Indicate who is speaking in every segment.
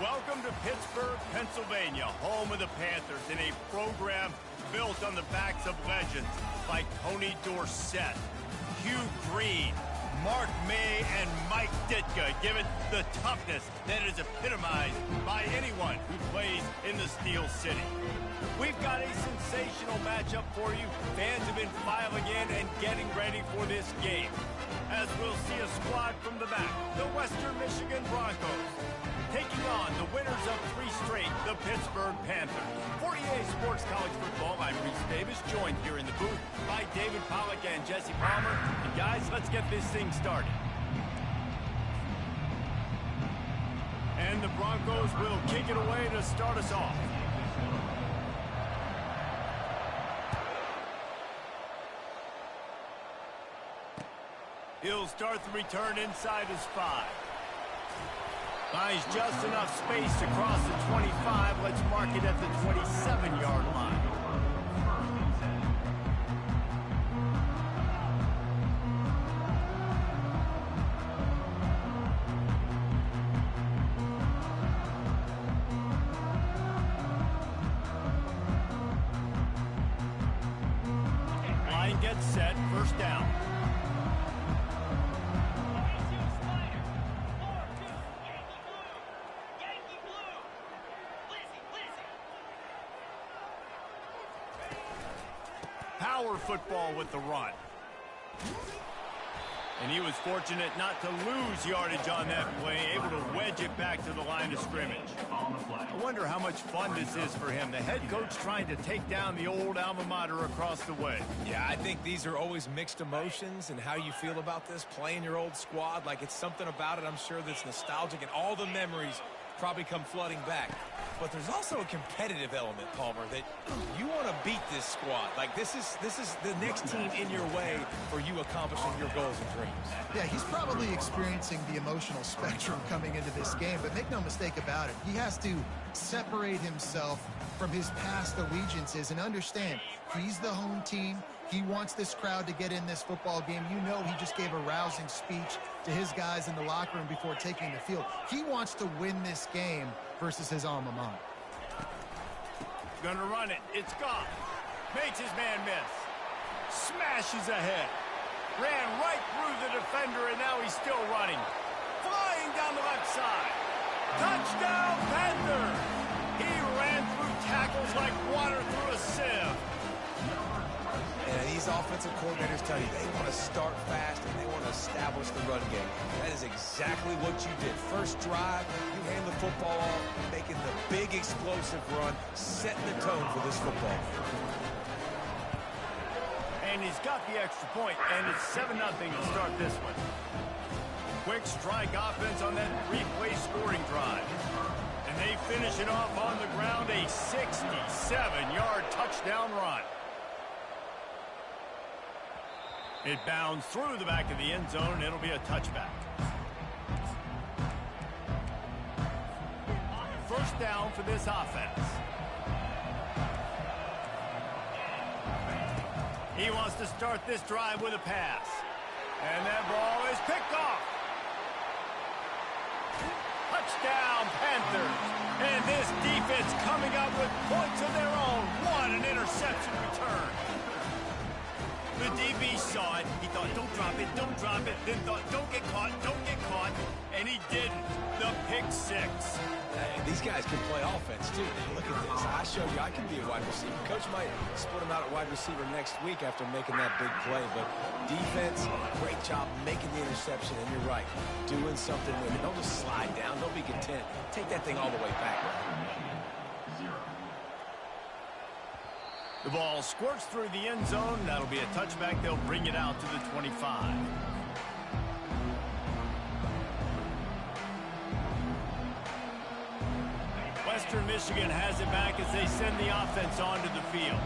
Speaker 1: Welcome to Pittsburgh, Pennsylvania, home of the Panthers, in a program built on the backs of legends like Tony Dorsett, Hugh Green, Mark May, and Mike Ditka, give it the toughness that is epitomized by anyone who plays in the Steel City. We've got a sensational matchup for you. Fans have been filing in and getting ready for this game, as we'll see a squad from the back, the Western Michigan Broncos, taking on the winners of 3 straight, the Pittsburgh Panthers. For EA Sports College Football, I'm Reese Davis, joined here in the booth by David Pollack and Jesse Palmer. And guys, let's get this thing started. And the Broncos will kick it away to start us off. He'll start the return inside his 5. Finds just enough space to cross the 25. Let's mark it at the 27-yard line. Line gets set, first down. Power football with the run. And he was fortunate not to lose yardage on that play, able to wedge it back to the line of scrimmage. I wonder how much fun this is for him. The head coach trying to take down the old alma mater across the way.
Speaker 2: Yeah, I think these are always mixed emotions and how you feel about this, playing your old squad. Like, it's something about it, I'm sure, that's nostalgic, and all the memories probably come flooding back. But there's also a competitive element, Palmer, that you want to beat this squad. Like, this is the next team in your way for you accomplishing your goals and dreams.
Speaker 3: Yeah, he's probably experiencing the emotional spectrum coming into this game, but make no mistake about it, he has to separate himself from his past allegiances and understand he's the home team. He wants this crowd to get in this football game. You know, he just gave a rousing speech to his guys in the locker room before taking the field. He wants to win this game versus his alma mater.
Speaker 1: Gonna run it. It's gone. Makes his man miss. Smashes ahead. Ran right through the defender, and now he's still running. Flying down the left side. Touchdown, Panthers! He ran through tackles like water through a sieve.
Speaker 2: And these offensive coordinators tell you they want to start fast and they want to establish the run game. That is exactly what you did. First drive, you hand the football off, making the big explosive run, setting the tone for this football game.
Speaker 1: And he's got the extra point, and it's 7-0 to start this one. Quick strike offense on that 3-play scoring drive. And they finish it off on the ground, a 67-yard touchdown run. It bounds through the back of the end zone, and it'll be a touchback. First down for this offense. He wants to start this drive with a pass. And that ball is picked off. Touchdown, Panthers. And this defense coming up with points of their own. What an interception return. The DB saw it. He thought, don't drop it, don't drop it. Then thought, don't get caught, don't get caught. And he didn't. The pick 6.
Speaker 2: These guys can play offense, too. Look at this. I showed you I can be a wide receiver. Coach might split him out at wide receiver next week after making that big play. But defense, great job making the interception. And you're right, doing something with it. Don't just slide down. Don't be content. Take that thing all the way back.
Speaker 1: The ball squirts through the end zone. That'll be a touchback. They'll bring it out to the 25. Western Michigan has it back as they send the offense onto the field.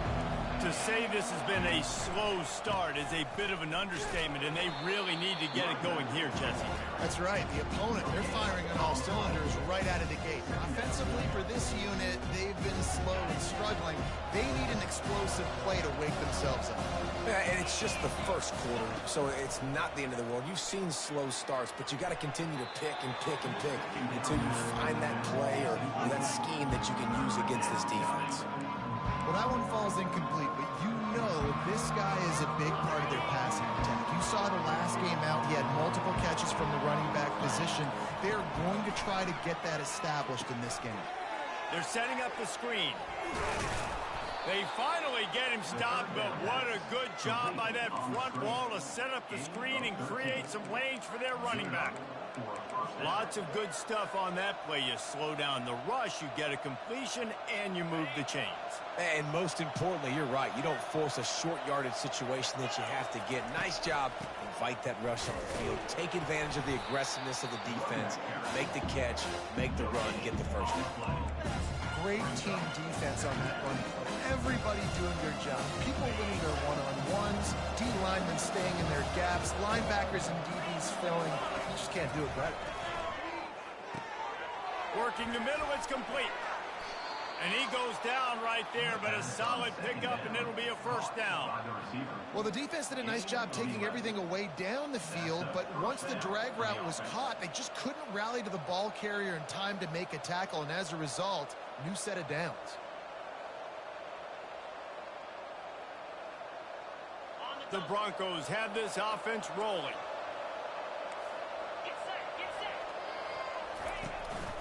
Speaker 1: To To say this has been a slow start is a bit of an understatement, and they really need to get it going here, Jesse.
Speaker 3: That's right. The opponent, they're firing on all cylinders right out of the gate. Offensively, for this unit, they've been slow and struggling. They need an explosive play to wake themselves up.
Speaker 2: Yeah, and it's just the first quarter, so it's not the end of the world. You've seen slow starts, but you got to continue to pick and pick and pick until you find that play or that scheme that you can use against this defense.
Speaker 3: Well, that one falls incomplete, but you know this guy is a big part of their passing attack. You saw the last game out, he had multiple catches from the running back position. They're going to try to get that established in this game.
Speaker 1: They're setting up the screen. They finally get him stopped, but what a good job by that front wall to set up the screen and create some lanes for their running back. Lots of good stuff on that play. You slow down the rush, you get a completion, and you move the chains.
Speaker 2: And most importantly, you're right. You don't force a short yardage situation that you have to get. Nice job. Invite that rush on the field. Take advantage of the aggressiveness of the defense. Make the catch, make the run, get the first down.
Speaker 3: Great team defense on that run play. Everybody doing their job. People winning their one-on-ones, D linemen staying in their gaps, linebackers and DBs filling. You just can't do it better.
Speaker 1: Working the middle, it's complete. And he goes down right there, but a solid pickup, and it'll be a first down.
Speaker 3: Well, the defense did a nice job taking everything away down the field, but once the drag route was caught, they just couldn't rally to the ball carrier in time to make a tackle, and as a result, new set of downs.
Speaker 1: The Broncos have this offense rolling.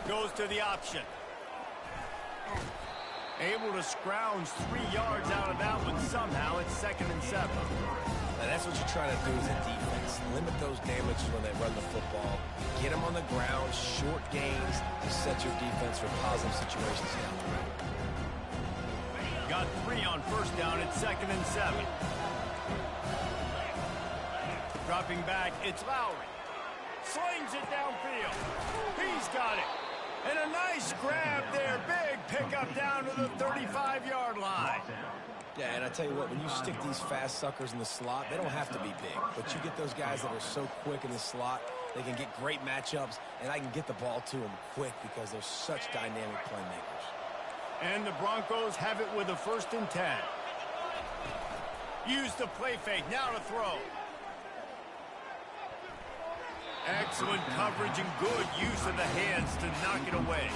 Speaker 1: Goes to the option. Able to scrounge 3 yards out of that one somehow. It's 2nd and 7.
Speaker 2: And that's what you're trying to do as a defense. Limit those damages when they run the football. Get them on the ground, short gains to set your defense for positive situations down the road.
Speaker 1: Got 3 on first down. It's 2nd and 7. Dropping back, it's Lowry. Slings it downfield. He's got it. And a nice grab there. Big pickup down to the 35-yard line.
Speaker 2: Yeah, and I tell you what, when you stick these fast suckers in the slot, they don't have to be big. But you get those guys that are so quick in the slot, they can get great matchups, and I can get the ball to them quick because they're such dynamic playmakers.
Speaker 1: And the Broncos have it with a 1st and 10. Use the play fake. Now to throw. Excellent coverage and good use of the hands to knock it away.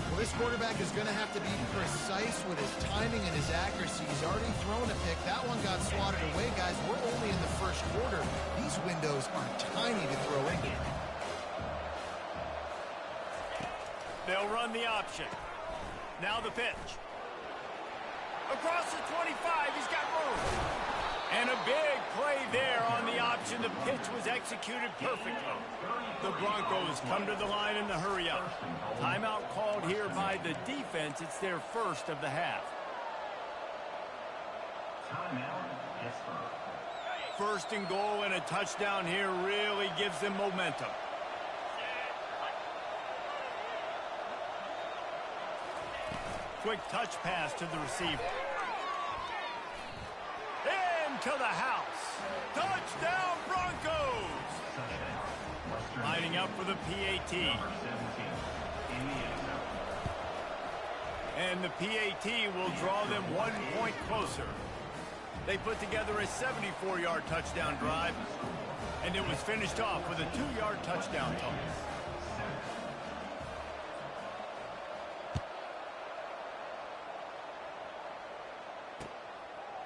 Speaker 3: Well, this quarterback is going to have to be precise with his timing and his accuracy. He's already thrown a pick. That one got swatted away, guys. We're only in the first quarter. These windows are tiny to throw into.
Speaker 1: They'll run the option. Now the pitch. Across the 25, he's got room. And a big play there on the option. The pitch was executed perfectly. The Broncos come to the line in the hurry-up. Timeout called here by the defense. It's their first of the half. First and goal and a touchdown here really gives them momentum. Quick touch pass to the receiver. To the house. Touchdown, Broncos! Lining up for the PAT. And the PAT will draw them 1 point closer. They put together a 74-yard touchdown drive, and it was finished off with a 2-yard touchdown toss.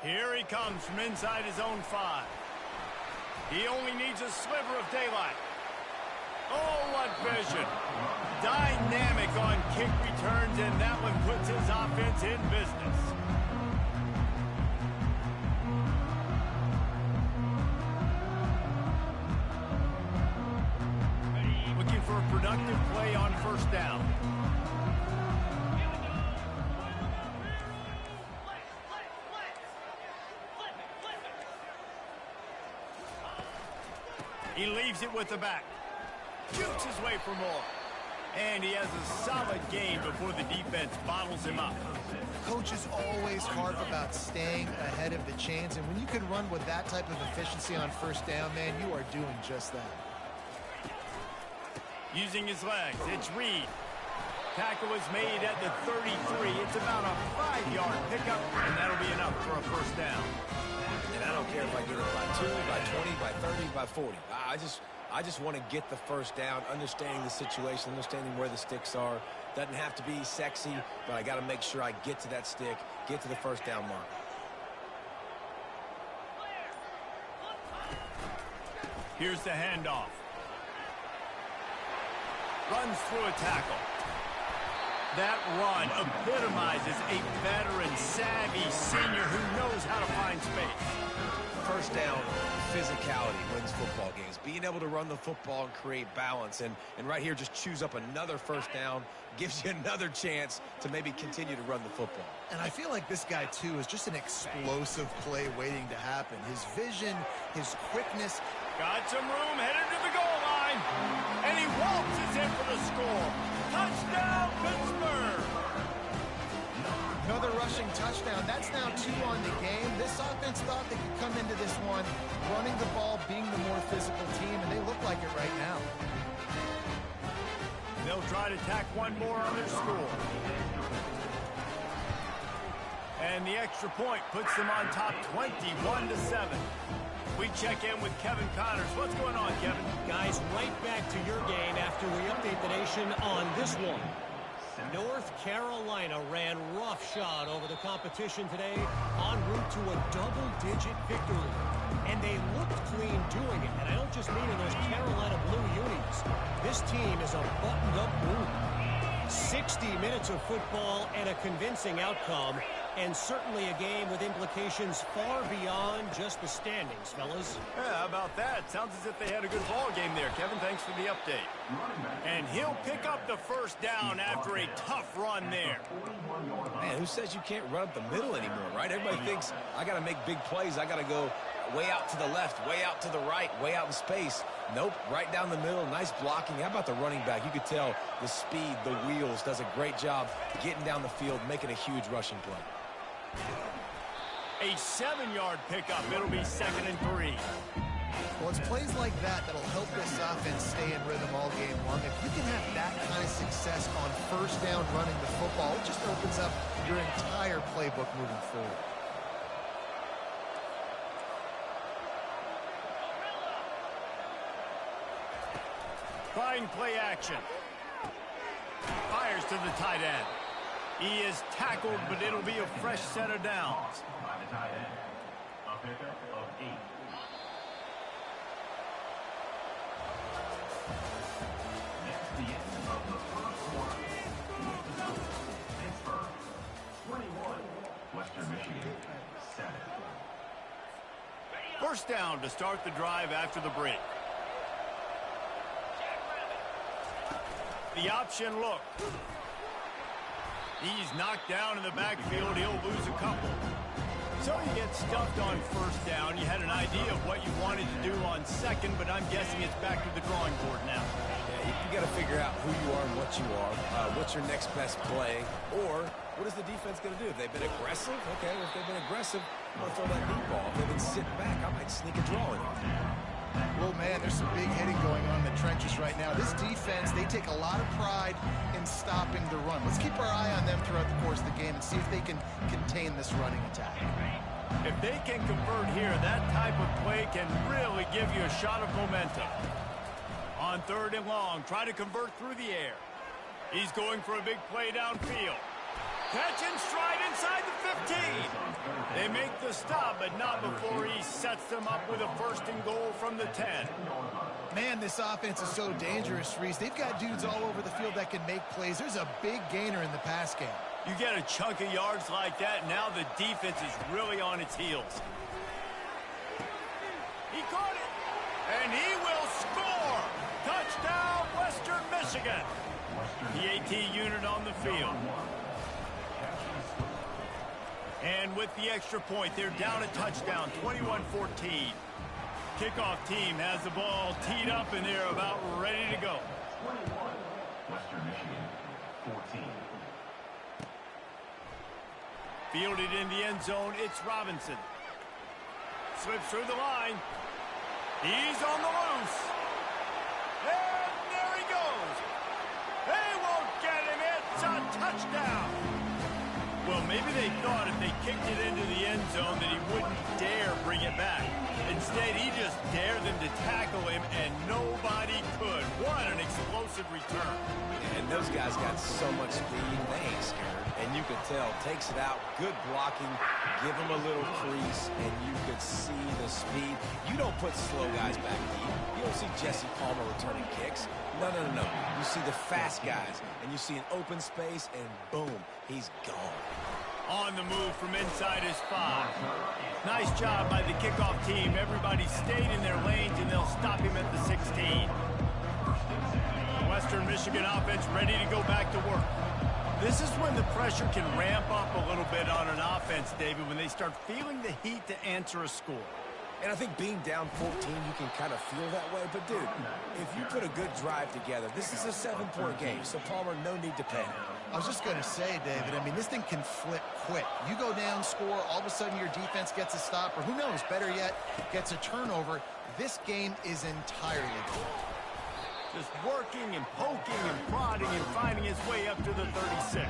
Speaker 1: Here he comes from inside his own 5. He only needs a sliver of daylight. Oh, what vision. Dynamic on kick returns, and that one puts his offense in business. Looking for a productive play on first down. He leaves it with the back. Shoots his way for more. And he has a solid game before the defense bottles him up.
Speaker 3: Coaches always harp about staying ahead of the chains, and when you can run with that type of efficiency on first down, man, you are doing just that.
Speaker 1: Using his legs, it's Reed. Tackle is made at the 33. It's about a 5-yard pickup, and that'll be enough for a first down.
Speaker 2: And I don't care if I get it by 2, by 20, by 30, by 40. I just want to get the first down, understanding the situation, understanding where the sticks are. Doesn't have to be sexy, but I got to make sure I get to that stick, get to the first down mark.
Speaker 1: Here's the handoff. Runs through a tackle. That run epitomizes a veteran, savvy senior who knows how to find space.
Speaker 2: First down, physicality wins football games. Being able to run the football and create balance. And right here, just choose up another first down, gives you another chance to maybe continue to run the football.
Speaker 3: And I feel like this guy, too, is just an explosive play waiting to happen. His vision, his quickness.
Speaker 1: Got some room, headed to the goal line. And he waltzes in for the score. Touchdown, Pittsburgh!
Speaker 3: Another rushing touchdown. That's now 2 on the game. This offense thought they could come into this one running the ball, being the more physical team, and they look like it right now.
Speaker 1: They'll try to tack one more on their score. And the extra point puts them on top 21-7. We check in with Kevin Connors. What's going on, Kevin?
Speaker 4: Guys, right back to your game after we update the nation on this one. North Carolina ran roughshod over the competition today en route to a double-digit victory. And they looked clean doing it. And I don't just mean in those Carolina blue unis. This team is a buttoned-up group. 60 minutes of football and a convincing outcome, and certainly a game with implications far beyond just the standings, fellas.
Speaker 1: Yeah, how about that? Sounds as if they had a good ball game there, Kevin. Thanks for the update. And he'll pick up the first down after a tough run there.
Speaker 2: Man, who says you can't run up the middle anymore, right? Everybody thinks I got to make big plays. I got to go way out to the left, way out to the right, way out in space. Nope, right down the middle. Nice blocking. How about the running back? You could tell the speed, the wheels, does a great job getting down the field, making a huge rushing play.
Speaker 1: A 7-yard pickup. It'll be 2nd and 3.
Speaker 3: Well, it's plays like that that'll help this offense stay in rhythm all game long. If you can have that kind of success on first down running the football, it just opens up your entire playbook moving forward.
Speaker 1: Fine play action. Fires to the tight end. He is tackled, but it'll be a fresh set of downs.
Speaker 5: By the tight end. A pickup of 8. That's the end of the first quarter. Pittsburgh 21. Western Michigan 7.
Speaker 1: First down to start the drive after the break. The option look. He's knocked down in the backfield. He'll lose a couple. So you get stuffed on first down. You had an idea of what you wanted to do on second, but I'm guessing it's back to the drawing board now.
Speaker 2: Yeah, you got to figure out who you are and what you are. What's your next best play? Or what is the defense going to do? If they've been aggressive, okay, well, if they've been aggressive, I'm going to throw that deep ball. If they've been sitting back, I might sneak a draw in.
Speaker 3: Well, man, there's some big hitting going on in the trenches right now. This defense, they take a lot of pride in stopping the run. Let's keep our eye on them throughout the course of the game and see if they can contain this running attack.
Speaker 1: If they can convert here, that type of play can really give you a shot of momentum. On 3rd and long, try to convert through the air. He's going for a big play downfield. Catch and stride inside the 15. They make the stop, but not before he sets them up with a 1st and goal from the 10.
Speaker 3: Man, this offense is so dangerous, Reese. They've got dudes all over the field that can make plays. There's a big gainer in the pass game.
Speaker 1: You get a chunk of yards like that, now the defense is really on its heels. He caught it, and he will score! Touchdown, Western Michigan! The AT unit on the field. And with the extra point, they're down a touchdown, 21-14. Kickoff team has the ball teed up, and they're about ready to go.
Speaker 5: Western Michigan, 14.
Speaker 1: Fielded in the end zone, it's Robinson. Slips through the line. He's on the loose. And there he goes. They won't get him. It's a touchdown. Well, maybe they thought if they kicked it into the end zone that he wouldn't dare bring it back. Instead, he just dared them to tackle him, and nobody could. What an explosive return.
Speaker 2: And those guys got so much speed, they ain't scared. And you could tell, takes it out, good blocking, give him a little crease, and you could see the speed. You don't put slow guys back deep. You don't see Jesse Palmer returning kicks. No. You see the fast guys, and you see an open space, and boom, he's gone.
Speaker 1: On the move from inside his 5. Nice job by the kickoff team. Everybody stayed in their lanes, and they'll stop him at the 16. Western Michigan offense ready to go back to work. This is when the pressure can ramp up a little bit on an offense, David, when they start feeling the heat to answer a score.
Speaker 2: And I think being down 14, you can kind of feel that way. But, dude, if you put a good drive together, this is a 7-point game, so Palmer, no need to panic.
Speaker 3: I was just going to say, David, I mean, this thing can flip quick. You go down, score, all of a sudden your defense gets a stop, or who knows, better yet, gets a turnover. This game is entirely different.
Speaker 1: Just working and poking and prodding and finding his way up to the 36.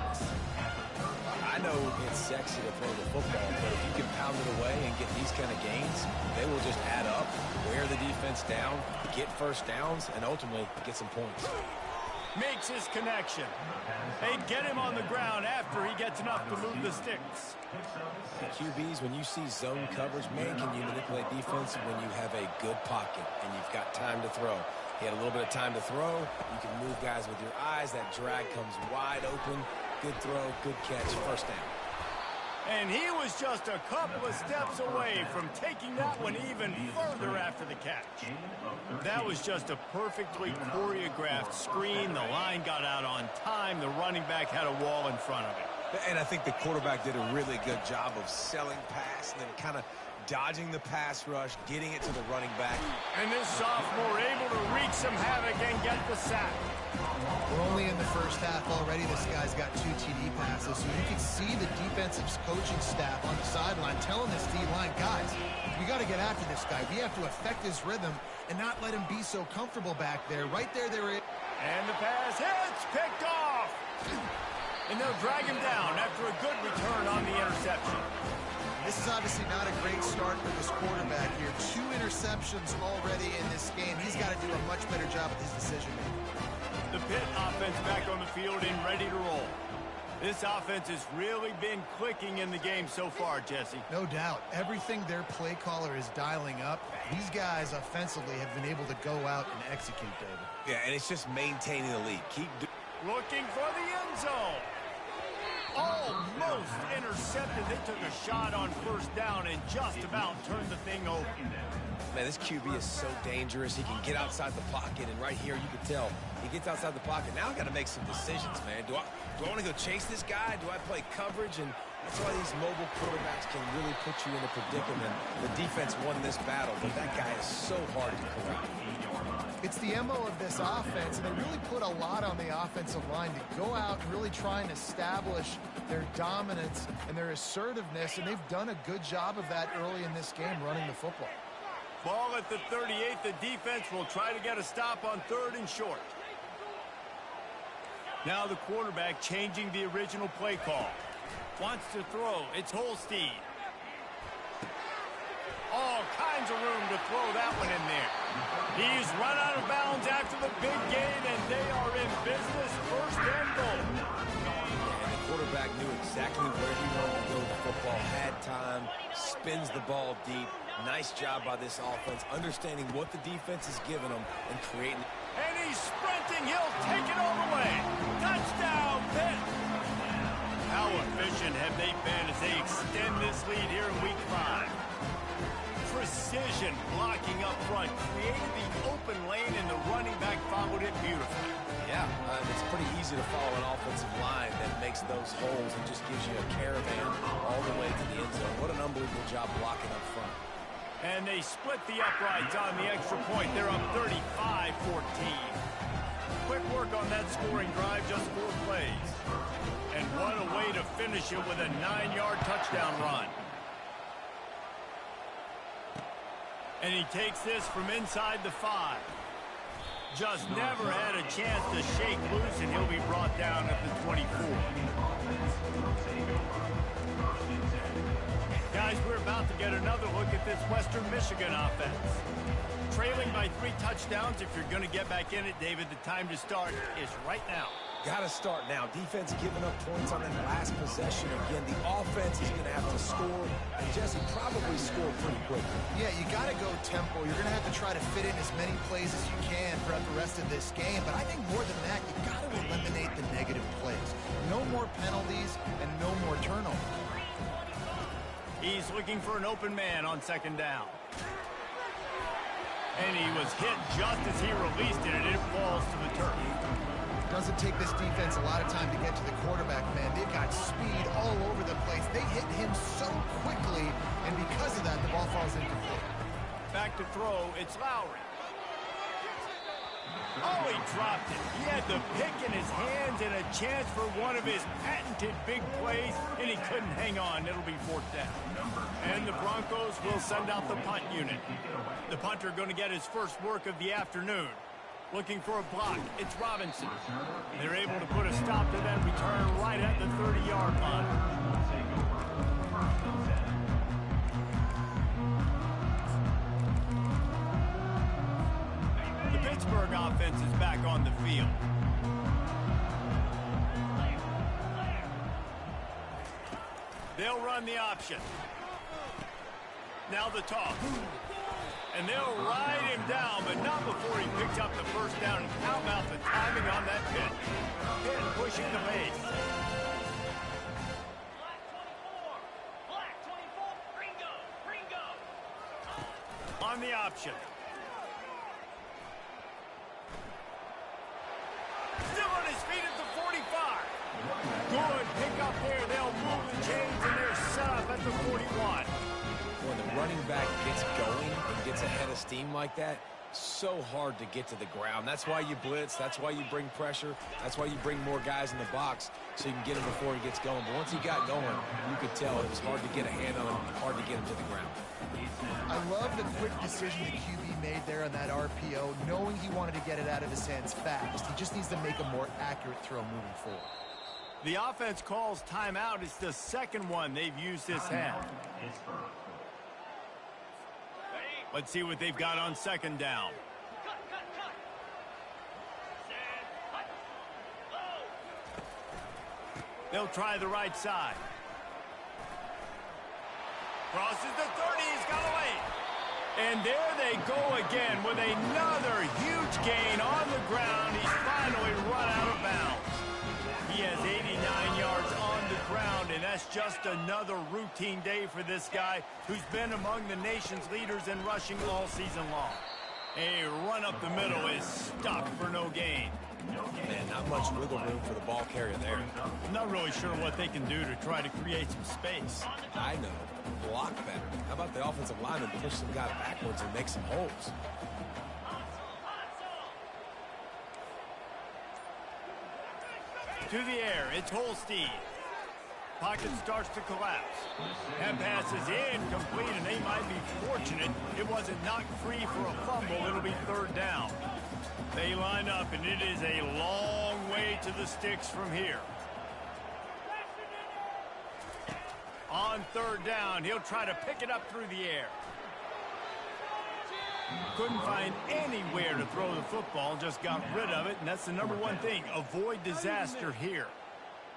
Speaker 2: I know it's sexy to throw the football, but if you can pound it away and get these kind of gains, they will just add up, wear the defense down, get first downs, and ultimately get some points.
Speaker 1: Makes his connection. They get him on the ground after he gets enough to move the sticks.
Speaker 2: The QBs, when you see zone coverage, man, can you manipulate defense when you have a good pocket and you've got time to throw. He had a little bit of time to throw. You can move guys with your eyes. That drag comes wide open. Good throw, good catch, first down.
Speaker 1: And he was just a couple of steps away from taking that one even further after the catch. That was just a perfectly choreographed screen. The line got out on time. The running back had a wall in front of it.
Speaker 2: And I think the quarterback did a really good job of selling pass and then kind of dodging the pass rush, getting it to the running back.
Speaker 1: And this sophomore able to wreak some havoc and get the sack.
Speaker 3: We're only in the first half already. This guy's got 2 TD passes, so you can see the defensive coaching staff on the sideline telling this D-line, guys, we got to get after this guy. We have to affect his rhythm and not let him be so comfortable back there. Right there, there is.
Speaker 1: And the pass hits, picked off. And they'll drag him down after a good return on the interception.
Speaker 3: This is obviously not a great start for this quarterback here. 2 interceptions already in this game. He's got to do a much better job with his decision-making.
Speaker 1: The Pitt offense back on the field and ready to roll. This offense has really been clicking in the game so far, Jesse.
Speaker 3: No doubt. Everything their play caller is dialing up, these guys offensively have been able to go out and execute, David.
Speaker 2: Yeah, and it's just maintaining the lead.
Speaker 1: Looking for the end zone. Almost intercepted. They took a shot on first down and just about turned the thing over.
Speaker 2: Man, this QB is so dangerous. He can get outside the pocket, and right here you can tell he gets outside the pocket. Now I got to make some decisions, man. Do I want to go chase this guy? Do I play coverage? And that's why these mobile quarterbacks can really put you in a predicament. The defense won this battle, but that guy is so hard to corral.
Speaker 3: It's the MO of this offense, and they really put a lot on the offensive line to go out and really try and establish their dominance and their assertiveness, and they've done a good job of that early in this game running the football.
Speaker 1: Ball at the 38. The defense will try to get a stop on 3rd and short. Now the quarterback changing the original play call. Wants to throw. It's Holstein. All kinds of room to throw that one in there. He's run out of bounds after the big gain, and they are in business. 1st and goal.
Speaker 2: And the quarterback knew exactly where he wanted to go with the football, had time, spins the ball deep. Nice job by this offense, understanding what the defense is giving them and creating.
Speaker 1: And he's sprinting. He'll take it all the way. Touchdown, Pitt. How efficient have they been as they extend this lead here in week 5? Precision blocking up front, created the open lane, and the running back followed it beautifully.
Speaker 2: Yeah, it's pretty easy to follow an offensive line that makes those holes and just gives you a caravan all the way to the end zone. What an unbelievable job blocking up front.
Speaker 1: And they split the uprights on the extra point. They're up 35-14. quick work on that scoring drive, just 4 plays. And what a way to finish it with a 9-yard touchdown run. And he takes this from inside the 5. Just never had a chance to shake loose, and he'll be brought down at the 24. Guys, we're about to get another look at this Western Michigan offense. Trailing by 3 touchdowns, if you're going to get back in it, David, the time to start is right now.
Speaker 2: Got to start now. Defense giving up points on that last possession. Again, the offense is going to have to score. And Jesse probably scored pretty quickly.
Speaker 3: Yeah, you got to go tempo. You're going to have to try to fit in as many plays as you can throughout the rest of this game. But I think more than that, you got to eliminate the negative plays. No more penalties and no more turnovers.
Speaker 1: He's looking for an open man on 2nd down. And he was hit just as he released it, and it falls to the turf.
Speaker 3: Doesn't take this defense a lot of time to get to the quarterback, man. They've got speed all over the place. They hit him so quickly, and because of that, the ball falls incomplete.
Speaker 1: Back to throw, it's Lowry. Oh, he dropped it. He had the pick in his hands and a chance for one of his patented big plays, and he couldn't hang on. It'll be 4th down. And the Broncos will send out the punt unit. The punter going to get his first work of the afternoon. Looking for a block. It's Robinson. They're able to put a stop to that return right at the 30-yard line. The Pittsburgh offense is back on the field. They'll run the option. Now the toss. And they'll ride him down, but not before he picks up the 1st down. And how about the timing on that pitch? Pitt pushing the base.
Speaker 5: Black 24, Ringo.
Speaker 1: On the option. Still on his feet at the 45. Good pick up there. They'll move the chains, and they're set up at the 41.
Speaker 2: When the running back gets going and gets ahead of steam like that, so hard to get to the ground. That's why you blitz. That's why you bring pressure. That's why you bring more guys in the box so you can get him before he gets going. But once he got going, you could tell it was hard to get a hand on him, hard to get him to the ground.
Speaker 3: I love the quick decision the QB made there on that RPO, knowing he wanted to get it out of his hands fast. He just needs to make a more accurate throw moving forward.
Speaker 1: The offense calls timeout. It's the 2nd one they've used this half. Let's see what they've got on 2nd down. They'll try the right side. Crosses the 30. He's got away. And there they go again with another huge gain on the ground. He's finally run out of bounds. He has 89 yards on the ground, and that's just another routine day for this guy who's been among the nation's leaders in rushing all season long. A run up the middle is stuck for no gain.
Speaker 2: Man, not much wiggle room for the ball carrier there.
Speaker 1: I'm not really sure what they can do to try to create some space.
Speaker 2: I know. Block better. How about the offensive lineman push some guy backwards and make some holes?
Speaker 1: To the air, it's Holstein. Pocket starts to collapse. That pass is incomplete, and they might be fortunate it wasn't knocked free for a fumble. It'll be 3rd down. They line up, and it is a long way to the sticks from here. On 3rd down, he'll try to pick it up through the air. Couldn't find anywhere to throw the football, just got rid of it, and that's the #1 thing. Avoid disaster here.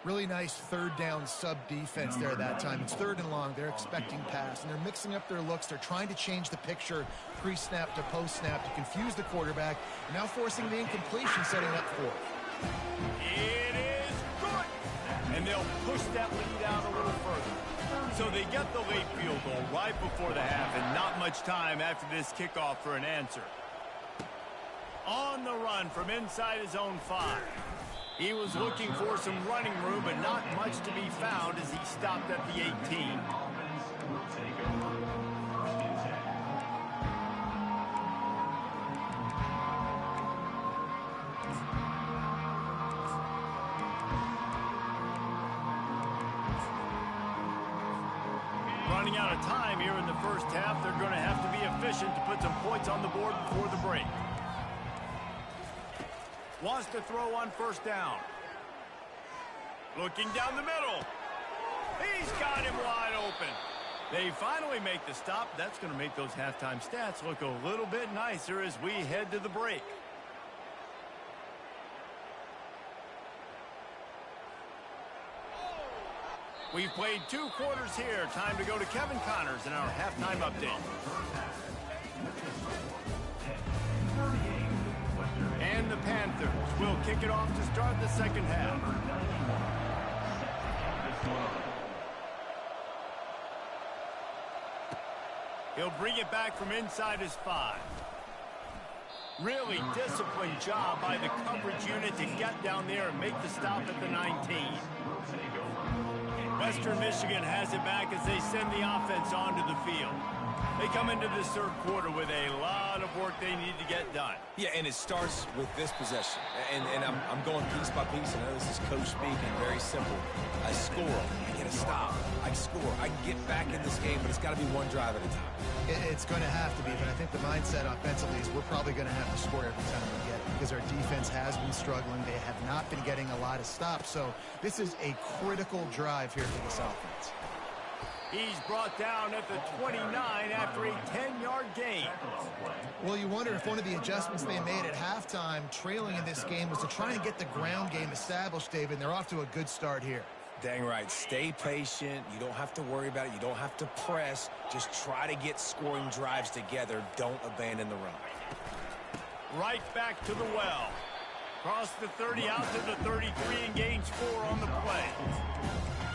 Speaker 3: Really nice 3rd down sub-defense there that time. It's 3rd and long. They're expecting pass, and they're mixing up their looks. They're trying to change the picture pre-snap to post-snap to confuse the quarterback, and now forcing the incompletion, setting up 4th.
Speaker 1: It is good! And they'll push that lead out a little further. So they get the late field goal right before the half, and not much time after this kickoff for an answer. On the run from inside his own 5. He was looking for some running room, but not much to be found as he stopped at the 18. of time here in the first half. They're going to have to be efficient to put some points on the board before the break. Wants to throw on first down. Looking down the middle. He's got him wide open. They finally make the stop. That's going to make those halftime stats look a little bit nicer as we head to the break. We've played 2 quarters here. Time to go to Kevin Connors in our halftime update. And the Panthers will kick it off to start the second half. He'll bring it back from inside his 5. Really disciplined job by the coverage unit to get down there and make the stop at the 19. Western Michigan has it back as they send the offense onto the field. They come into this third quarter with a lot of work they need to get done.
Speaker 2: Yeah, and it starts with this possession. And I'm going piece by piece. I know this is coach speaking, very simple. I score, I get a stop, I score. I can get back in this game, but it's got to be one drive at a time.
Speaker 3: It's going to have to be, but I think the mindset offensively is we're probably going to have to score every time we get it because our defense has been struggling. They have not been getting a lot of stops, so this is a critical drive here for this offense.
Speaker 1: He's brought down at the 29 after a 10-yard gain.
Speaker 3: Well, you wonder if one of the adjustments they made at halftime, trailing in this game, was to try and get the ground game established, David, and they're off to a good start here.
Speaker 2: Dang right. Stay patient. You don't have to worry about it. You don't have to press. Just try to get scoring drives together. Don't abandon the run.
Speaker 1: Right back to the well. Cross the 30 out to the 33 and gains 4 on the play.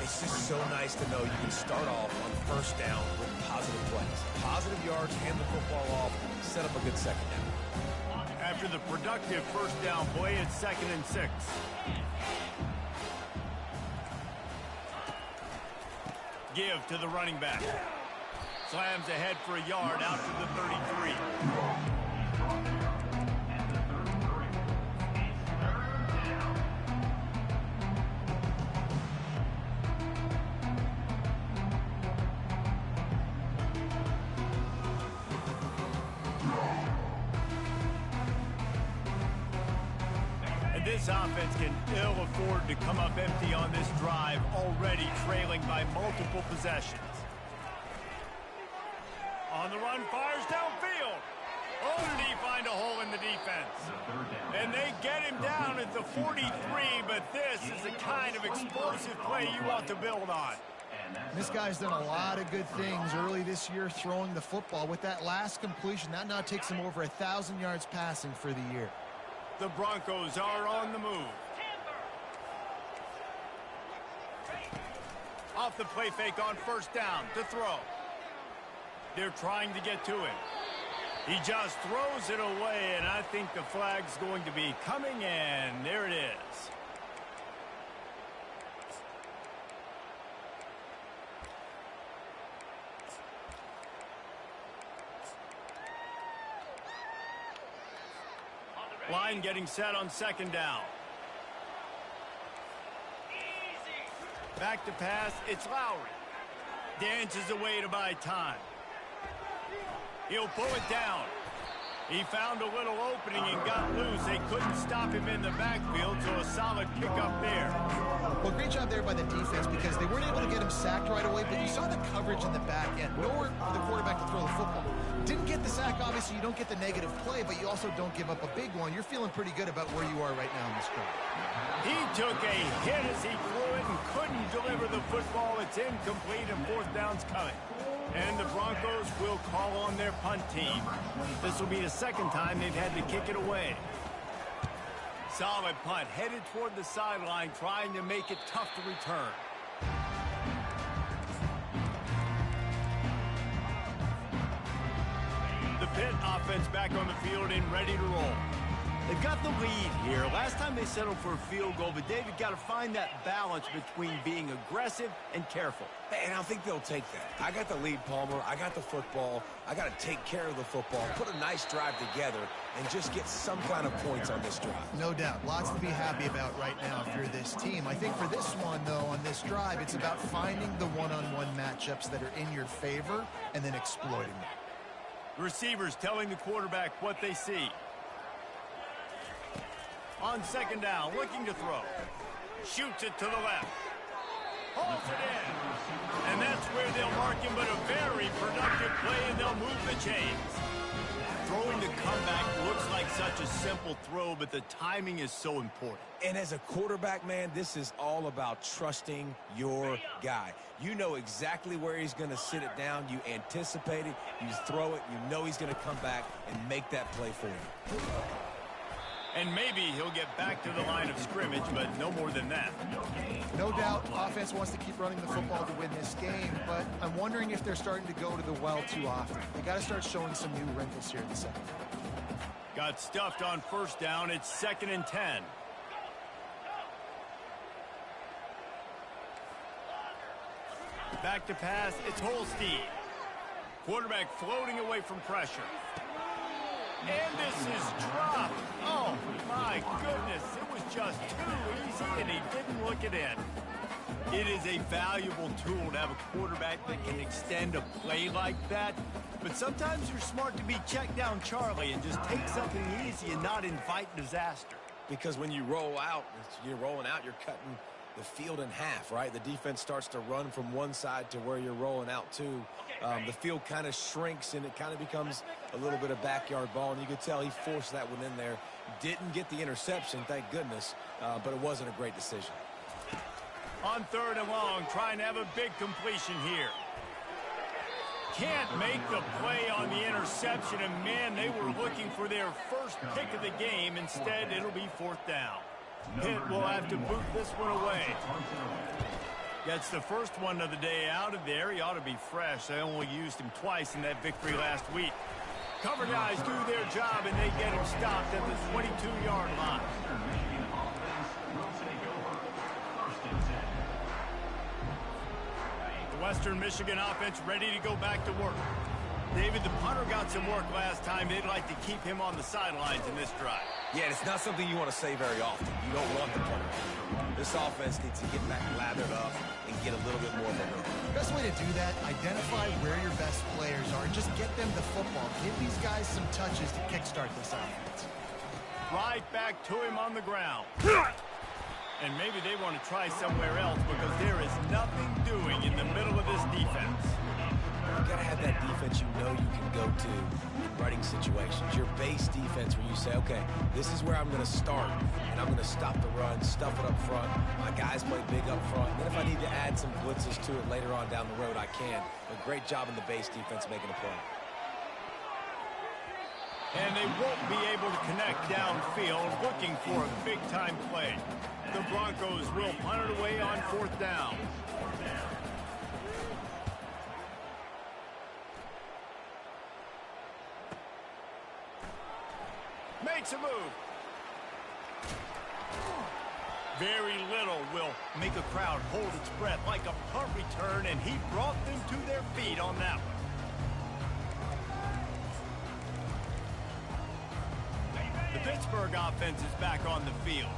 Speaker 2: It's just so nice to know you can start off on first down with positive plays. Positive yards, hand the football off, set up a good second down.
Speaker 1: After the productive first down play, it's 2nd and 6. Give to the running back. Slams ahead for a yard out to the 33. And this offense can ill afford to come up empty on this drive, already trailing by multiple possessions. On the run, fires downfield. Oh, did he find a hole in the defense? And they get him down at the 43, but this is the kind of explosive play you want to build on.
Speaker 3: This guy's done a lot of good things early this year throwing the football. With that last completion, that now takes him over 1,000 yards passing for the year.
Speaker 1: The Broncos are on the move. Off the play fake on first down to throw. They're trying to get to him. He just throws it away, and I think the flag's going to be coming, and there it is. Line getting set on second down. Back to pass, it's Lowry. Dances away to buy time. He'll pull it down. He found a little opening and got loose. They couldn't stop him in the backfield, so a solid pickup there.
Speaker 3: Well, great job there by the defense because they weren't able to get him sacked right away, but you saw the coverage in the back end. Nowhere for the quarterback to throw the football. Didn't get the sack, obviously. You don't get the negative play, but you also don't give up a big one. You're feeling pretty good about where you are right now in this drive.
Speaker 1: He took a hit as he threw it and couldn't deliver the football. It's incomplete and fourth down's coming. And the Broncos will call on their punt team. This will be the second time they've had to kick it away. Solid punt, headed toward the sideline, trying to make it tough to return. The Pitt offense back on the field and ready to roll. They've got the lead here. Last time they settled for a field goal, but David got to find that balance between being aggressive and careful.
Speaker 2: And I think they'll take that. I got the lead, Palmer. I got the football. I got to take care of the football, put a nice drive together, and just get some kind of points on this drive.
Speaker 3: No doubt. Lots to be happy about right now if you're this team. I think for this one, though, on this drive, it's about finding the one-on-one matchups that are in your favor and then exploiting them.
Speaker 1: The receivers telling the quarterback what they see. On second down, looking to throw. Shoots it to the left. Holds it in. And that's where they'll mark him, but a very productive play, and they'll move the chains. Throwing the comeback looks like such a simple throw, but the timing is so important.
Speaker 2: And as a quarterback, man, this is all about trusting your guy. You know exactly where he's going to sit it down. You anticipate it. You throw it. You know he's going to come back and make that play for you.
Speaker 1: And maybe he'll get back to the line of scrimmage, but no more than that.
Speaker 3: No doubt, offense wants to keep running the football to win this game, but I'm wondering if they're starting to go to the well too often. They got to start showing some new wrinkles here in the second.
Speaker 1: Got stuffed on first down. It's 2nd and 10. Back to pass. It's Holstein. Quarterback floating away from pressure. And this is dropped. Oh, my goodness. It was just too easy, and he didn't look it in. It is a valuable tool to have a quarterback that can extend a play like that. But sometimes you're smart to be check down Charlie and just take something easy and not invite disaster.
Speaker 2: Because when you roll out, you're rolling out, you're cutting the field in half, right? The defense starts to run from one side to where you're rolling out to. The field kind of shrinks, and it kind of becomes a little bit of backyard ball, and you could tell he forced that one in there. Didn't get the interception, thank goodness, but it wasn't a great decision.
Speaker 1: On 3rd and long, trying to have a big completion here. Can't make the play on the interception, and man, they were looking for their first pick of the game. Instead, it'll be 4th down. Pitt will have to boot this one away. Gets the first one of the day out of there. He ought to be fresh. They only used him twice in that victory last week. Cover guys do their job, and they get him stopped at the 22-yard line. The Western Michigan offense ready to go back to work. David, the punter got some work last time. They'd like to keep him on the sidelines in this drive.
Speaker 2: Yeah, it's not something you want to say very often. You don't want the punter. This offense needs to get back lathered up and get a little bit more momentum.
Speaker 3: Best way to do that, identify where your best players are and just get them the football. Give these guys some touches to kickstart this offense.
Speaker 1: Right back to him on the ground. And maybe they want to try somewhere else because there is nothing doing in the middle of this defense.
Speaker 2: You got to have that defense you know you can go to in running situations. Your base defense where you say, okay, this is where I'm going to start, and I'm going to stop the run, stuff it up front. My guys play big up front. And then if I need to add some blitzes to it later on down the road, I can. A great job in the base defense making a play.
Speaker 1: And they won't be able to connect downfield, looking for a big-time play. The Broncos will punt it away on 4th down. Makes a move. Very little will make a crowd hold its breath like a punt return, and he brought them to their feet on that one. The Pittsburgh offense is back on the field.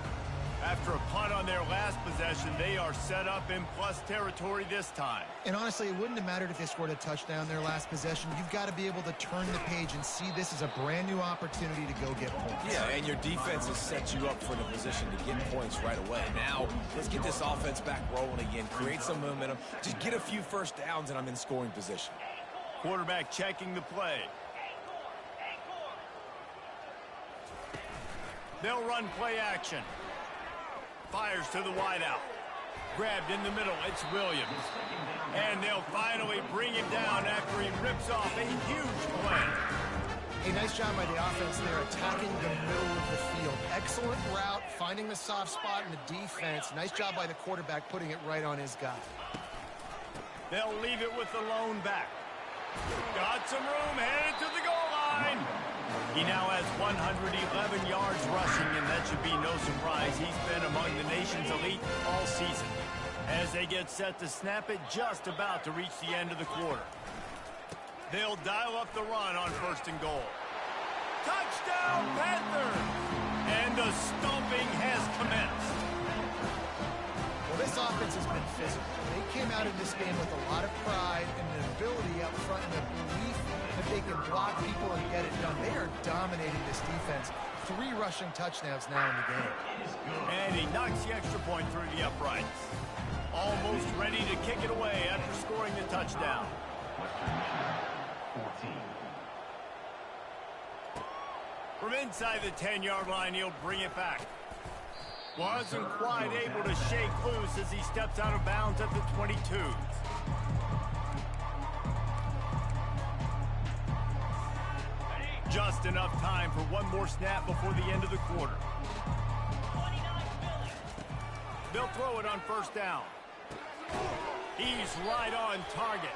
Speaker 1: After a punt on their last possession, they are set up in plus territory this time.
Speaker 3: And honestly, it wouldn't have mattered if they scored a touchdown their last possession. You've got to be able to turn the page and see this as a brand new opportunity to go get points.
Speaker 2: Yeah, and your defense has set you up for the position to get points right away. Now, let's get this offense back rolling again, create some momentum, just get a few first downs, and I'm in scoring position.
Speaker 1: Quarterback checking the play. They'll run play action. Fires to the wideout. Grabbed in the middle. It's Williams. And they'll finally bring him down after he rips off a huge play.
Speaker 3: A nice job by the offense there, attacking the middle of the field. Excellent route, finding the soft spot in the defense. Nice job by the quarterback putting it right on his guy.
Speaker 1: They'll leave it with the lone back. Got some room, headed to the goal line. He now has 111 yards rushing, and that should be no surprise. He's been among the nation's elite all season. As they get set to snap it, just about to reach the end of the quarter. They'll dial up the run on 1st and goal. Touchdown, Panthers! And the stomping has commenced.
Speaker 3: Well, this offense has been physical. They came out of this game with a lot of pride and an ability up front and a belief that they can block people and get it done. They are dominating this defense. 3 rushing touchdowns now in the game.
Speaker 1: And he knocks the extra point through the uprights. Almost ready to kick it away after scoring the touchdown.
Speaker 5: Western Michigan, 14.
Speaker 1: From inside the 10-yard line, he'll bring it back. Wasn't quite able to shake loose as he steps out of bounds at the 22. Just enough time for one more snap before the end of the quarter. They'll throw it on 1st down. He's right on target.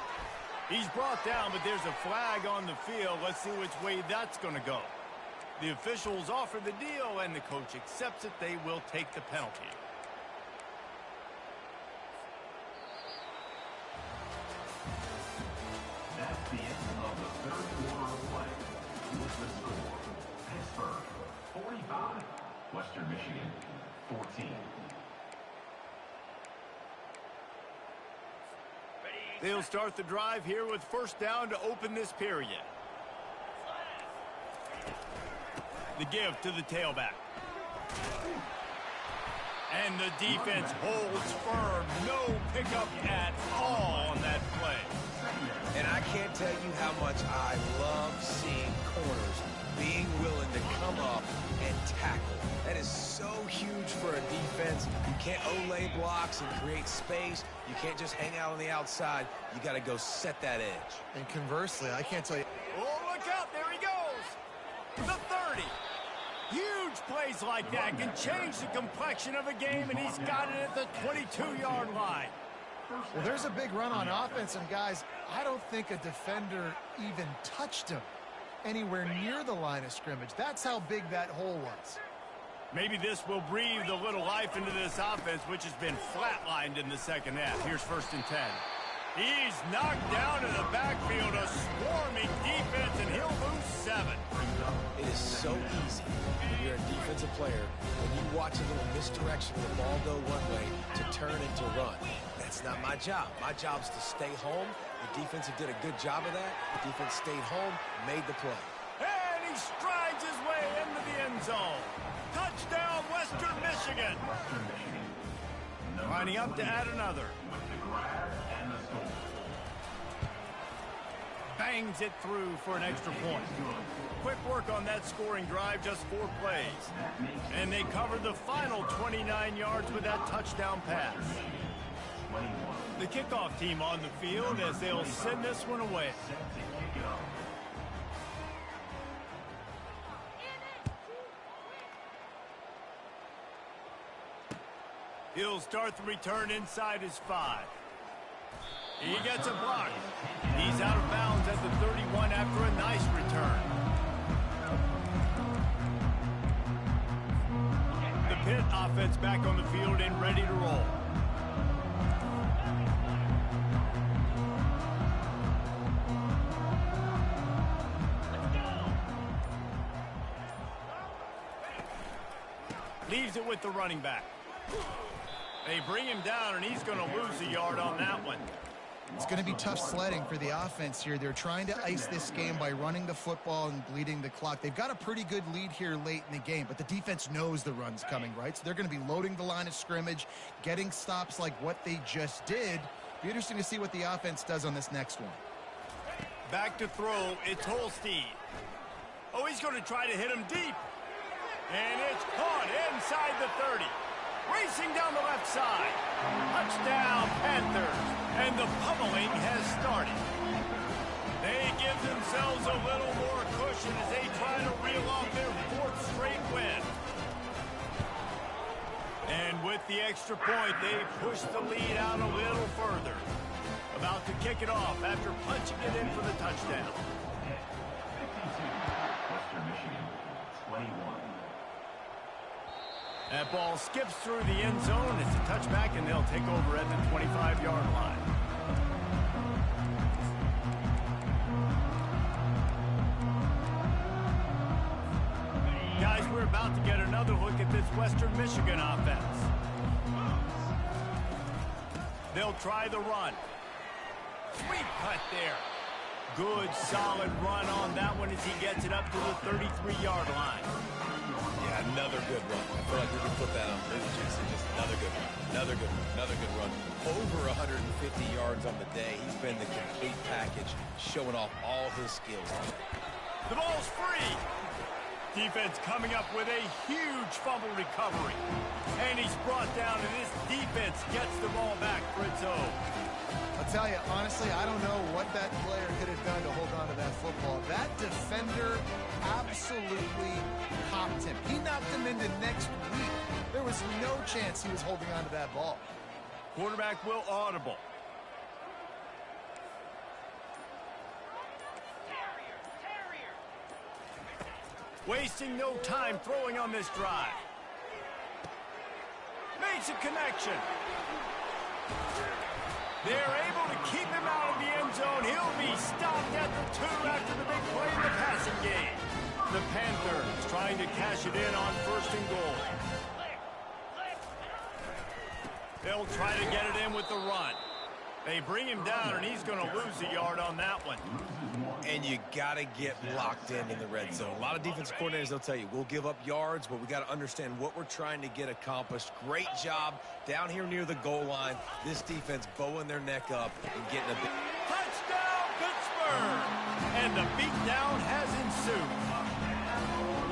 Speaker 1: He's brought down, but there's a flag on the field. Let's see which way that's going to go. The officials offer the deal, and the coach accepts it. They will take the penalty.
Speaker 5: That's the end of the 3rd quarter of play. With the score, Pittsburgh, 45. Western Michigan, 14.
Speaker 1: They'll start the drive here with 1st down to open this period. The give to the tailback. And the defense holds firm. No pickup at all on that play.
Speaker 2: And I can't tell you how much I love seeing corners being willing to come up and tackle. That is so huge for a defense. You can't olay blocks and create space. You can't just hang out on the outside. You got to go set that edge.
Speaker 3: And conversely, I can't tell you.
Speaker 1: Oh, look out. There he goes. The 30. Huge plays like that can change the complexion of a game, and he's got it at the 22-yard line.
Speaker 3: Well, there's a big run on offense, and guys, I don't think a defender even touched him anywhere near the line of scrimmage. That's how big that hole was.
Speaker 1: Maybe this will breathe a little life into this offense, which has been flatlined in the 2nd half. Here's 1st and 10. He's knocked down in the backfield, a swarming defense, and he'll lose 7.
Speaker 2: It is so easy when you're a defensive player, when you watch a little misdirection with the ball go one way to turn and to run. That's not my job. My job is to stay home. The defense did a good job of that. The defense stayed home, made the play.
Speaker 1: And he strides his way into the end zone. Touchdown, Western Michigan.
Speaker 5: Western Michigan.
Speaker 1: Lining up to add another.
Speaker 5: With the grab and the score.
Speaker 1: Bangs it through for an extra point. Quick work on that scoring drive, just 4 plays. And they covered the final 29 yards with that touchdown pass. The kickoff team on the field as they'll send this one away. He'll start the return inside his 5. He gets a block. He's out of bounds at the 31 after a nice return. The Pitt offense back on the field and ready to roll. Leaves it with the running back. They bring him down, and he's going to lose a yard on that one.
Speaker 3: It's going to be tough sledding for the offense here. They're trying to ice this game by running the football and bleeding the clock. They've got a pretty good lead here late in the game, but the defense knows the run's coming, right? So they're going to be loading the line of scrimmage, getting stops like what they just did. Be interesting to see what the offense does on this next one.
Speaker 1: Back to throw. It's Holstein. Oh, he's going to try to hit him deep. And it's caught inside the 30. Racing down the left side. Touchdown, Panthers. And the pummeling has started. They give themselves a little more cushion as they try to reel off their 4th straight win. And with the extra point, they push the lead out a little further. About to kick it off after punching it in for the touchdown.
Speaker 5: Western Michigan.
Speaker 1: That ball skips through the end zone. It's a touchback, and they'll take over at the 25-yard line. Guys, we're about to get another look at this Western Michigan offense. They'll try the run. Sweet cut there. Good, solid run on that one as he gets it up to the 33-yard line.
Speaker 2: Yeah, another good run. I feel like we can put that on Bridget Jackson. Just another good run. Another good run. Another good run. Over 150 yards on the day. He's been the complete package, showing off all his skills.
Speaker 1: The ball's free. Defense coming up with a huge fumble recovery. And he's brought down, and this defense gets the ball back for its own.
Speaker 3: I'll tell you, honestly, I don't know what that player could have done to hold on to that football. That defender absolutely popped him. He knocked him into next week. There was no chance he was holding on to that ball.
Speaker 1: Quarterback will audible. Wasting no time throwing on this drive. Makes a connection. They're able to keep him out of the end zone. He'll be stopped at the 2 after the big play in the passing game. The Panthers trying to cash it in on 1st and goal. They'll try to get it in with the run. They bring him down, and he's going to lose a yard on that one.
Speaker 2: And you got to get locked in the red zone. A lot of defensive coordinators, they'll tell you, we'll give up yards, but we got to understand what we're trying to get accomplished. Great job down here near the goal line. This defense bowing their neck up and getting a big...
Speaker 1: Touchdown, Pittsburgh! And the beatdown has ensued.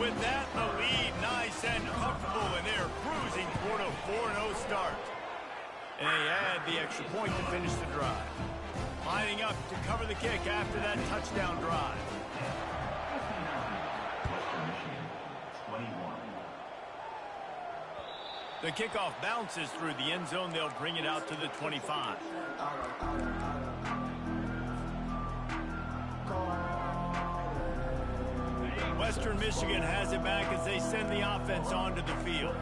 Speaker 1: With that, the lead nice and comfortable, and they're cruising toward a 4-0 start. And they add the extra point to finish the drive. Lining up to cover the kick after that touchdown drive. The kickoff bounces through the end zone. They'll bring it out to the 25. Western Michigan has it back as they send the offense onto the field.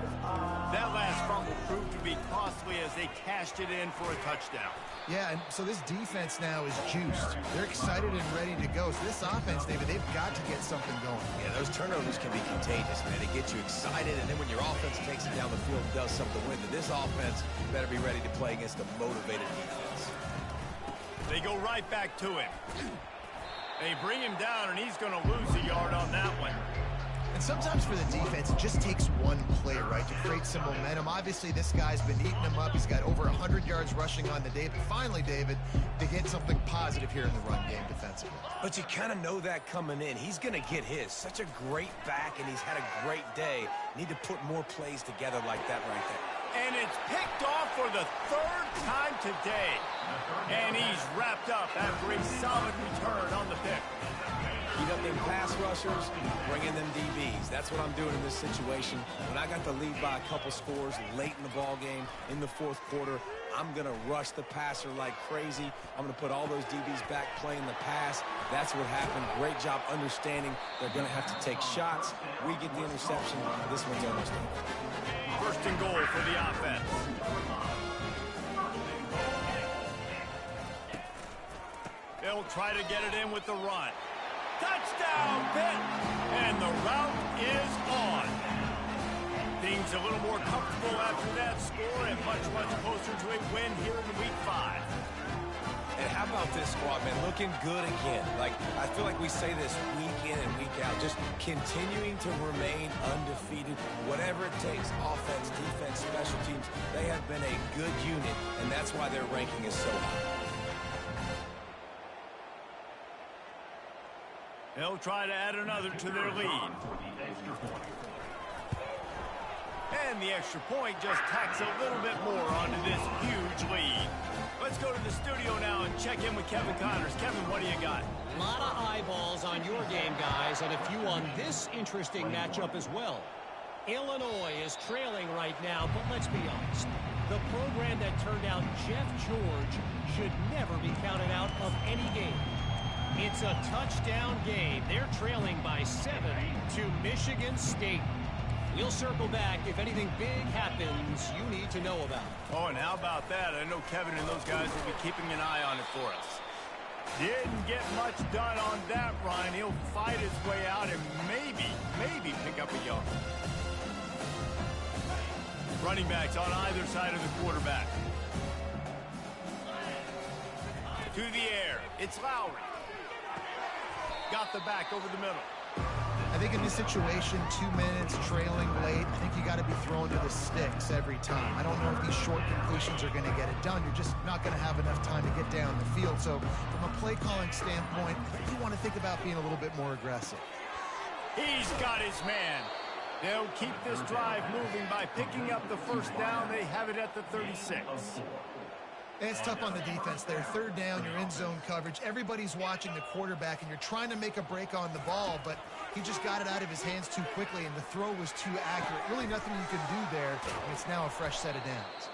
Speaker 1: That last fumble proved to be costly as they cashed it in for a touchdown.
Speaker 3: Yeah, and so this defense now is juiced. They're excited and ready to go. So this offense, David, they've got to get something going.
Speaker 2: Yeah, those turnovers can be contagious, man. They get you excited, and then when your offense takes it down the field and does something with it, this offense better be ready to play against a motivated defense.
Speaker 1: They go right back to him. They bring him down, and he's going to lose a yard on that one.
Speaker 3: And sometimes for the defense, it just takes one play, right, to create some momentum. Obviously, this guy's been eating them up. He's got over 100 yards rushing on the day. But finally, David, they get something positive here in the run game defensively.
Speaker 2: But you kind of know that coming in. He's going to get his. Such a great back, and he's had a great day. Need to put more plays together like that right there.
Speaker 1: And it's picked off for the 3rd time today. And he's wrapped up after a solid return on the pick.
Speaker 2: Keep up them pass rushers, bring in them DBs. That's what I'm doing in this situation. When I got the lead by a couple scores late in the ball game, in the 4th quarter, I'm going to rush the passer like crazy. I'm going to put all those DBs back playing the pass. That's what happened. Great job understanding they're going to have to take shots. We get the interception. This one's almost over.
Speaker 1: 1st and goal for the offense. They'll try to get it in with the run. Touchdown, Pitt! And the route is on. Things a little more comfortable after that score and much, much closer to a win here in Week 5.
Speaker 2: And how about this squad, man? Looking good again. Like, I feel like we say this week in and week out, just continuing to remain undefeated. Whatever it takes, offense, defense, special teams, they have been a good unit, and that's why their ranking is so high.
Speaker 1: They'll try to add another to their lead. And the extra point just tacks a little bit more onto this huge lead. Let's go to the studio now and check in with Kevin Connors. Kevin, what do you got?
Speaker 4: A lot of eyeballs on your game, guys, and a few on this interesting matchup as well. Illinois is trailing right now, but let's be honest. The program that turned out Jeff George should never be counted out of any game. It's a touchdown game. They're trailing by 7 to Michigan State. We'll circle back if anything big happens you need to know about.
Speaker 1: Oh, and how about that? I know Kevin and those guys will be keeping an eye on it for us. Didn't get much done on that run. He'll fight his way out and maybe pick up a yard. Running backs on either side of the quarterback. To the air. It's Lowry. Got the back over the middle.
Speaker 3: I think in this situation, 2 minutes, trailing late, I think you got to be throwing to the sticks every time. I don't know if these short completions are going to get it done. You're just not going to have enough time to get down the field. So from a play calling standpoint, you want to think about being a little bit more aggressive.
Speaker 1: He's got his man. They'll keep this drive moving by picking up the first down. They have it at the 36.
Speaker 3: It's tough on the defense there. Third down, you're in zone coverage. Everybody's watching the quarterback, and you're trying to make a break on the ball, but he just got it out of his hands too quickly, and the throw was too accurate. Really nothing you can do there, and it's now a fresh set of downs.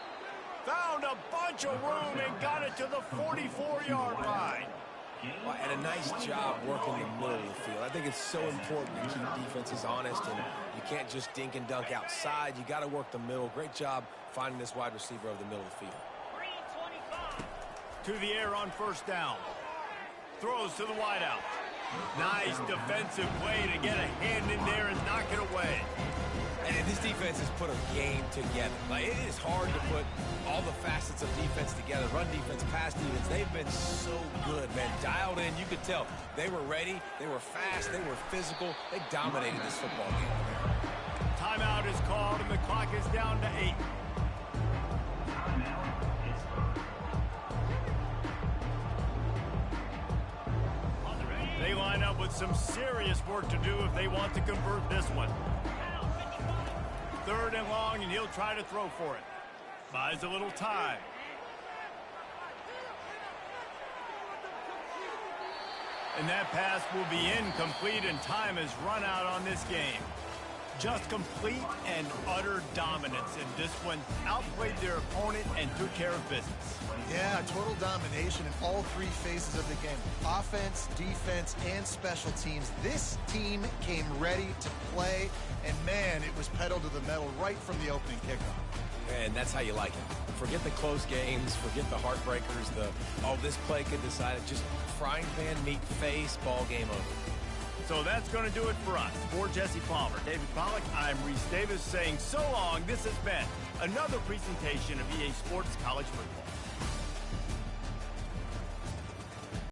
Speaker 1: Found a bunch of room and got it to the 44-yard line.
Speaker 2: Well, and a nice job working the middle of the field. I think it's so important to keep defenses honest, and you can't just dink and dunk outside. You got to work the middle. Great job finding this wide receiver over the middle of the field.
Speaker 1: To the air on first down. Throws to the wideout. Nice defensive play to get a hand in there and knock it away.
Speaker 2: And this defense has put a game together. Like, it is hard to put all the facets of defense together. Run defense, pass defense. They've been so good, man. Dialed in. You could tell they were ready. They were fast. They were physical. They dominated this football game.
Speaker 1: Timeout is called, and the clock is down to 8. They line up with some serious work to do if they want to convert this one. Third and long, and he'll try to throw for it. Buys a little time. And that pass will be incomplete, and time has run out on this game. Just complete and utter dominance, and this one outplayed their opponent and took care of business.
Speaker 3: Yeah, total domination in all three phases of the game. Offense, defense, and special teams. This team came ready to play, and man, it was pedal to the metal right from the opening kickoff.
Speaker 2: And that's how you like it. Forget the close games, forget the heartbreakers, this play could decide it. Just frying pan meat face, ball game over.
Speaker 1: So that's going to do it for us. For Jesse Palmer, David Pollack, I'm Reese Davis saying so long. This has been another presentation of EA Sports College Football.